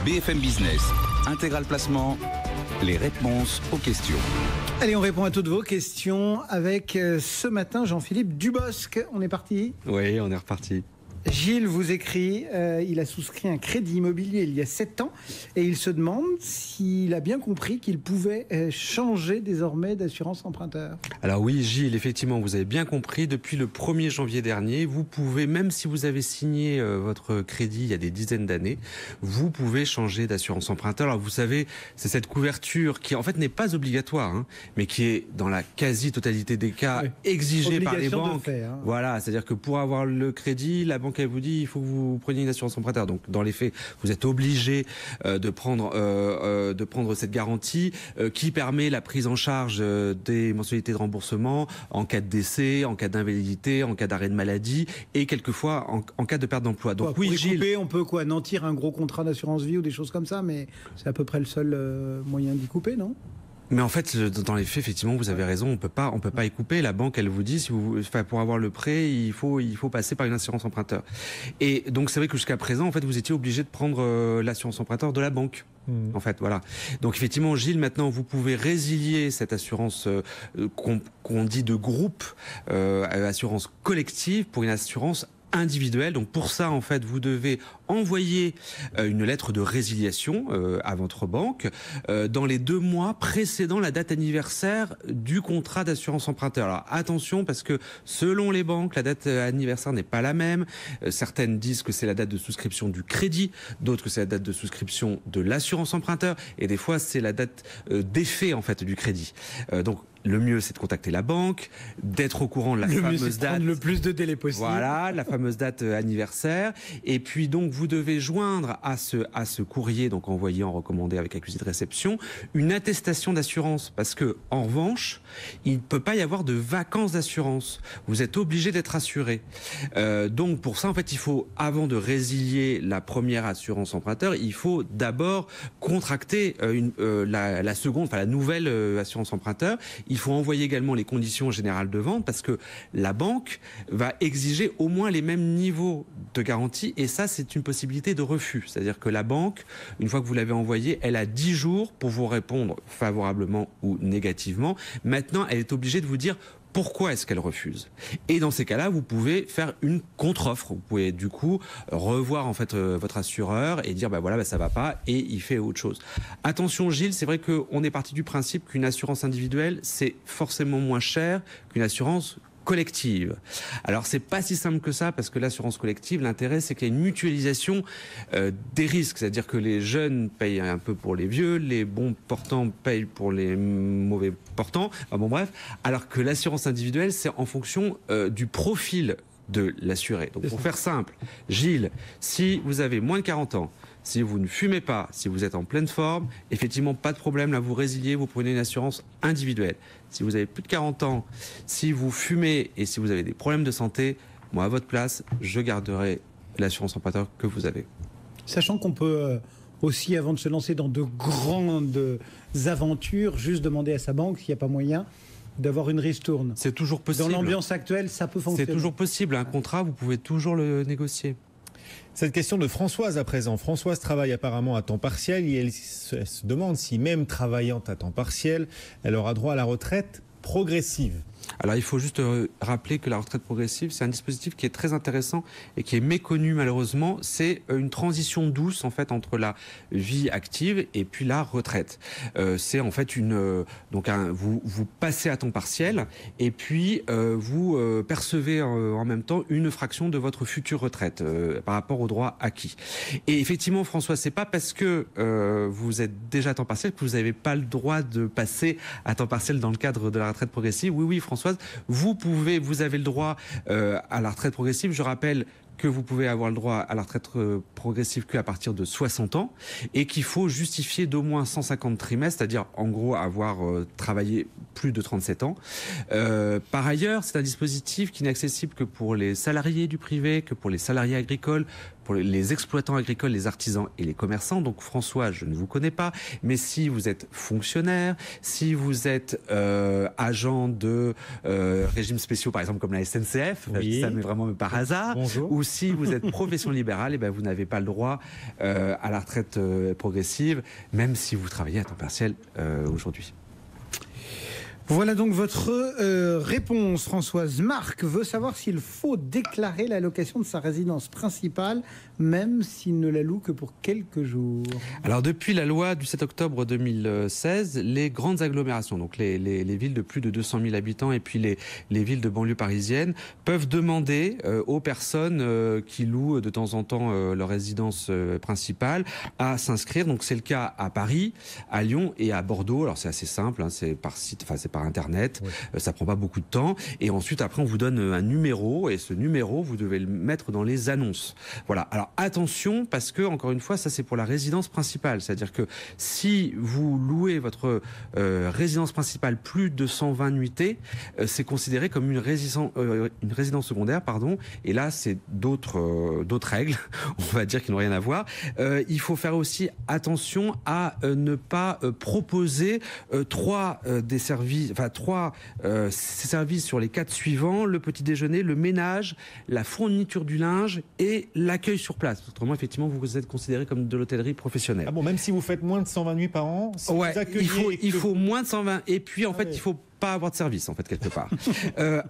BFM Business, Intégral Placement, les réponses aux questions. Allez, on répond à toutes vos questions avec ce matin Jean-Philippe Dubosc. On est parti ? Oui, on est reparti. Gilles vous écrit, il a souscrit un crédit immobilier il y a 7 ans et il se demande s'il a bien compris qu'il pouvait changer désormais d'assurance emprunteur. Alors oui Gilles, effectivement vous avez bien compris, depuis le 1er janvier dernier, vous pouvez, même si vous avez signé votre crédit il y a des dizaines d'années, vous pouvez changer d'assurance emprunteur. Alors vous savez, c'est cette couverture qui en fait n'est pas obligatoire, hein, mais qui est dans la quasi-totalité des cas exigée par les banques. Fait, hein. Voilà, c'est-à-dire que pour avoir le crédit, la banque elle vous dit il faut que vous preniez une assurance emprunteur. Donc dans les faits, vous êtes obligé de prendre cette garantie qui permet la prise en charge des mensualités de remboursement en cas de décès, en cas d'invalidité, en cas d'arrêt de maladie et quelquefois en cas de perte d'emploi. Donc pour oui, Gilles, couper, on peut nantir un gros contrat d'assurance vie ou des choses comme ça, mais c'est à peu près le seul moyen d'y couper, non ? mais en fait, dans les faits, effectivement, vous avez raison. On peut pas y couper. La banque, elle vous dit, pour avoir le prêt, il faut passer par une assurance emprunteur. Et donc, c'est vrai que jusqu'à présent, en fait, vous étiez obligé de prendre l'assurance emprunteur de la banque. En fait, voilà. Donc, effectivement, Gilles, maintenant, vous pouvez résilier cette assurance qu'on dit de groupe, assurance collective, pour une assurance individuelle. Donc pour ça, en fait, vous devez envoyer une lettre de résiliation à votre banque dans les 2 mois précédant la date anniversaire du contrat d'assurance emprunteur. Alors attention, parce que selon les banques, la date anniversaire n'est pas la même. Certaines disent que c'est la date de souscription du crédit, d'autres que c'est la date de souscription de l'assurance emprunteur, et des fois c'est la date d'effet en fait du crédit. Donc le mieux, c'est de contacter la banque, d'être au courant de la fameuse date. Le plus de délai possible. Voilà, la fameuse date anniversaire. Et puis donc, vous devez joindre à ce courrier, donc envoyé en recommandé avec accusé de réception, une attestation d'assurance. Parce que, en revanche, il ne peut pas y avoir de vacances d'assurance. Vous êtes obligé d'être assuré. Donc pour ça, en fait, il faut, avant de résilier la première assurance emprunteur, il faut d'abord contracter la seconde, enfin la nouvelle assurance emprunteur. Il faut envoyer également les conditions générales de vente parce que la banque va exiger au moins les mêmes niveaux de garantie et ça, c'est une possibilité de refus. C'est-à-dire que la banque, une fois que vous l'avez envoyé, elle a 10 jours pour vous répondre favorablement ou négativement. Maintenant, elle est obligée de vous dire pourquoi est-ce qu'elle refuse. Et dans ces cas-là, vous pouvez faire une contre-offre. Vous pouvez du coup revoir en fait votre assureur et dire voilà, ça va pas et il fait autre chose. Attention Gilles, c'est vrai qu'on est parti du principe qu'une assurance individuelle, c'est forcément moins cher qu'une assurance collective. Alors c'est pas si simple que ça parce que l'assurance collective, l'intérêt c'est qu'il y a une mutualisation des risques, c'est-à-dire que les jeunes payent un peu pour les vieux, les bons portants payent pour les mauvais portants, bref, alors que l'assurance individuelle c'est en fonction du profil de l'assuré. Donc pour faire simple, Gilles, si vous avez moins de 40 ans, si vous ne fumez pas, si vous êtes en pleine forme, effectivement, pas de problème, là vous résiliez, vous prenez une assurance individuelle. Si vous avez plus de 40 ans, si vous fumez et si vous avez des problèmes de santé, moi à votre place, je garderai l'assurance emprunteur que vous avez. Sachant qu'on peut aussi, avant de se lancer dans de grandes aventures, juste demander à sa banque s'il n'y a pas moyen d'avoir une ristourne. C'est toujours possible. Dans l'ambiance actuelle, ça peut fonctionner. C'est toujours possible. Un contrat, vous pouvez toujours le négocier. Cette question de Françoise à présent. Françoise travaille apparemment à temps partiel et elle se demande si même travaillant à temps partiel, elle aura droit à la retraite progressive. Alors il faut juste rappeler que la retraite progressive, c'est un dispositif qui est très intéressant et qui est méconnu malheureusement. C'est une transition douce en fait entre la vie active et puis la retraite. C'est en fait vous passez à temps partiel et puis vous percevez en même temps une fraction de votre future retraite par rapport aux droits acquis. Et effectivement, François, c'est pas parce que vous êtes déjà à temps partiel que vous n'avez pas le droit de passer à temps partiel dans le cadre de la retraite progressive. Oui, Françoise, vous avez le droit à la retraite progressive. Je rappelle que vous pouvez avoir le droit à la retraite progressive qu'à partir de 60 ans et qu'il faut justifier d'au moins 150 trimestres, c'est-à-dire en gros avoir travaillé plus de 37 ans. Par ailleurs, c'est un dispositif qui n'est accessible que pour les salariés du privé, que pour les salariés agricoles, pour les exploitants agricoles, les artisans et les commerçants. Donc François, je ne vous connais pas, mais si vous êtes fonctionnaire, si vous êtes agent de régimes spéciaux, par exemple comme la SNCF, oui. ça m'est vraiment par hasard, Bonjour. ou si vous êtes profession libérale, et ben vous n'avez pas le droit à la retraite progressive, même si vous travaillez à temps partiel aujourd'hui. Voilà donc votre réponse, Françoise. Marc veut savoir s'il faut déclarer l'allocation de sa résidence principale, même s'il ne la loue que pour quelques jours. Alors depuis la loi du 7 octobre 2016, les grandes agglomérations, donc les villes de plus de 200 000 habitants et puis les villes de banlieue parisienne, peuvent demander aux personnes qui louent de temps en temps leur résidence principale à s'inscrire. Donc c'est le cas à Paris, à Lyon et à Bordeaux. Alors c'est assez simple, hein, c'est par site, enfin c'est par internet, oui. Ça prend pas beaucoup de temps. Et ensuite après on vous donne un numéro et ce numéro vous devez le mettre dans les annonces. Voilà. Alors attention parce que encore une fois ça c'est pour la résidence principale, c'est-à-dire que si vous louez votre résidence principale plus de 120 nuitées, c'est considéré comme une résidence secondaire, pardon. Et là c'est d'autres règles, on va dire qui n'ont rien à voir. Il faut faire aussi attention à ne pas proposer trois services sur les 4 suivants: le petit déjeuner, le ménage, la fourniture du linge et l'accueil sur place. Autrement, effectivement, vous êtes considéré comme de l'hôtellerie professionnelle. Ah bon, même si vous faites moins de 120 nuits par an, si ouais, vous accueillez il faut moins de 120. Et puis, en fait, il faut pas avoir de service, en fait, quelque part.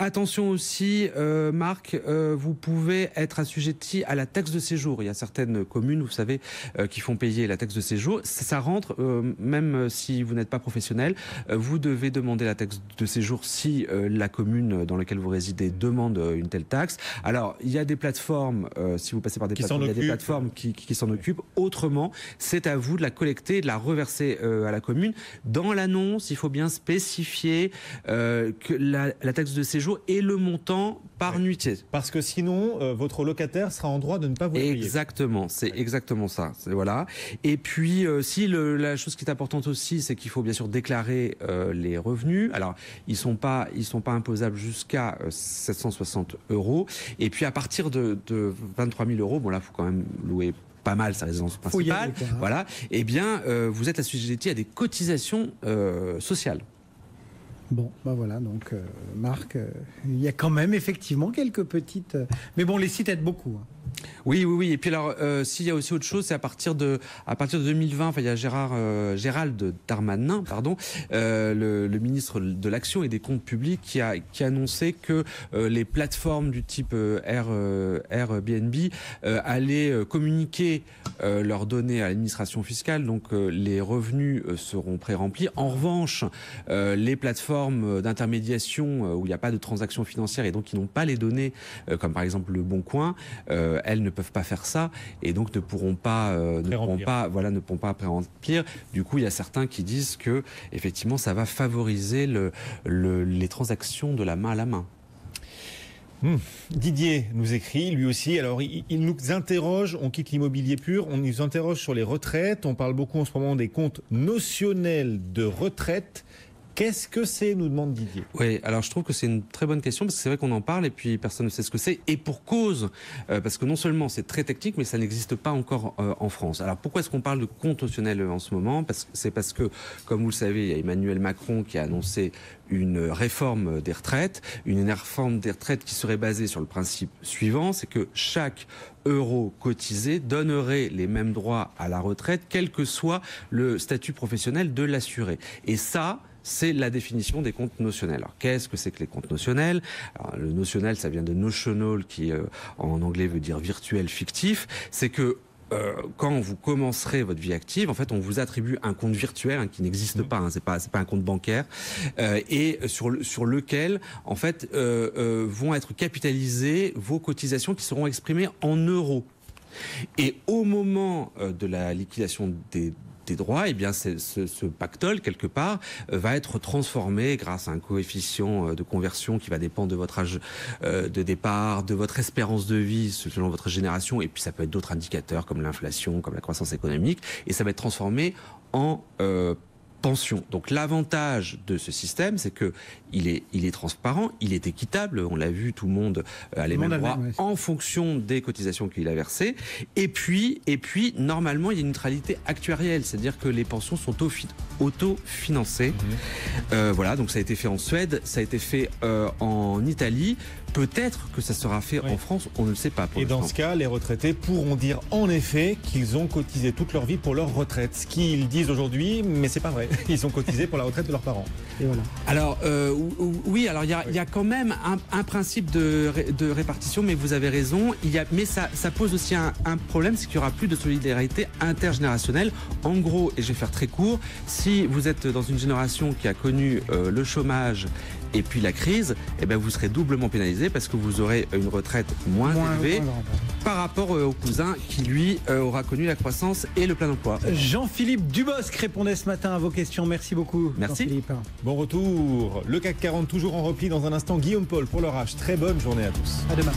Attention aussi, Marc, vous pouvez être assujetti à la taxe de séjour. Il y a certaines communes, vous savez, qui font payer la taxe de séjour. Ça rentre, même si vous n'êtes pas professionnel, vous devez demander la taxe de séjour si la commune dans laquelle vous résidez demande une telle taxe. Alors, il y a des plateformes, si vous passez par des plateformes, il y a des plateformes qui s'en occupent. Autrement, c'est à vous de la collecter et de la reverser à la commune. Dans l'annonce, il faut bien spécifier que la taxe de séjour et le montant par nuitée. Parce que sinon, votre locataire sera en droit de ne pas vous payer. Exactement, c'est exactement ça. Voilà. Et puis, la chose qui est importante aussi, c'est qu'il faut bien sûr déclarer les revenus. Alors, ils sont pas imposables jusqu'à 760 €. Et puis, à partir de 23 000 €, bon là, il faut quand même louer pas mal sa résidence principale. Voilà. Eh bien, vous êtes assujetti à des cotisations sociales. Bon, ben voilà, donc Marc, il y a quand même effectivement quelques petites... mais bon, les sites aident beaucoup. Hein. Oui. Et puis alors, s'il y a aussi autre chose, c'est à partir de 2020, enfin, il y a Gérald Darmanin, pardon, le ministre de l'Action et des Comptes Publics, qui a annoncé que les plateformes du type Airbnb allaient communiquer leurs données à l'administration fiscale, donc les revenus seront pré-remplis. En revanche, les plateformes d'intermédiation où il n'y a pas de transactions financières et donc qui n'ont pas les données, comme par exemple Le Bon Coin, elles ne peuvent pas faire ça et donc ne pourront pas pré-remplir. Du coup, il y a certains qui disent que effectivement, ça va favoriser les transactions de la main à la main. Didier nous écrit, lui aussi. Alors, il nous interroge, on quitte l'immobilier pur, on nous interroge sur les retraites. On parle beaucoup en ce moment des comptes notionnels de retraite. Qu'est-ce que c'est, nous demande Didier. Oui, alors je trouve que c'est une très bonne question parce que c'est vrai qu'on en parle et puis personne ne sait ce que c'est. Et pour cause, parce que non seulement c'est très technique, mais ça n'existe pas encore en France. Alors pourquoi est-ce qu'on parle de compte notionnel en ce moment ? C'est parce que, comme vous le savez, il y a Emmanuel Macron qui a annoncé une réforme des retraites. Une réforme des retraites qui serait basée sur le principe suivant, c'est que chaque euro cotisé donnerait les mêmes droits à la retraite, quel que soit le statut professionnel de l'assuré. Et ça, c'est la définition des comptes notionnels. Alors, qu'est-ce que c'est que les comptes notionnels ? Alors, le notionnel, ça vient de notional, qui en anglais veut dire virtuel, fictif. C'est que quand vous commencerez votre vie active, en fait, on vous attribue un compte virtuel qui n'existe pas. C'est pas un compte bancaire et sur lequel, en fait, vont être capitalisées vos cotisations qui seront exprimées en euros. Et au moment de la liquidation des droits, eh bien, ce pactole, quelque part, va être transformé grâce à un coefficient de conversion qui va dépendre de votre âge de départ, de votre espérance de vie selon votre génération, et puis ça peut être d'autres indicateurs comme l'inflation, comme la croissance économique, et ça va être transformé en pension. Donc l'avantage de ce système, c'est que il est transparent, il est équitable, on l'a vu, tout le monde a les mêmes droits en fonction des cotisations qu'il a versées. Et puis normalement, il y a une neutralité actuarielle, c'est-à-dire que les pensions sont auto-financées. Voilà, donc ça a été fait en Suède, ça a été fait en Italie. Peut-être que ça sera fait en France, on ne le sait pas. Et dans ce cas, les retraités pourront dire en effet qu'ils ont cotisé toute leur vie pour leur retraite. Ce qu'ils disent aujourd'hui, mais c'est pas vrai. Ils ont cotisé pour la retraite de leurs parents. Et voilà. Alors oui, alors il y a quand même un principe de répartition, mais vous avez raison. Mais ça pose aussi un problème, c'est qu'il y aura plus de solidarité intergénérationnelle. En gros, et je vais faire très court, si vous êtes dans une génération qui a connu le chômage et puis la crise, eh ben vous serez doublement pénalisé parce que vous aurez une retraite moins élevée par rapport au cousin qui, lui, aura connu la croissance et le plein emploi. Jean-Philippe Dubosc répondait ce matin à vos questions. Merci beaucoup. Merci. Bon retour. Le CAC 40 toujours en repli dans un instant. Guillaume Paul pour l'orage. Très bonne journée à tous. À demain.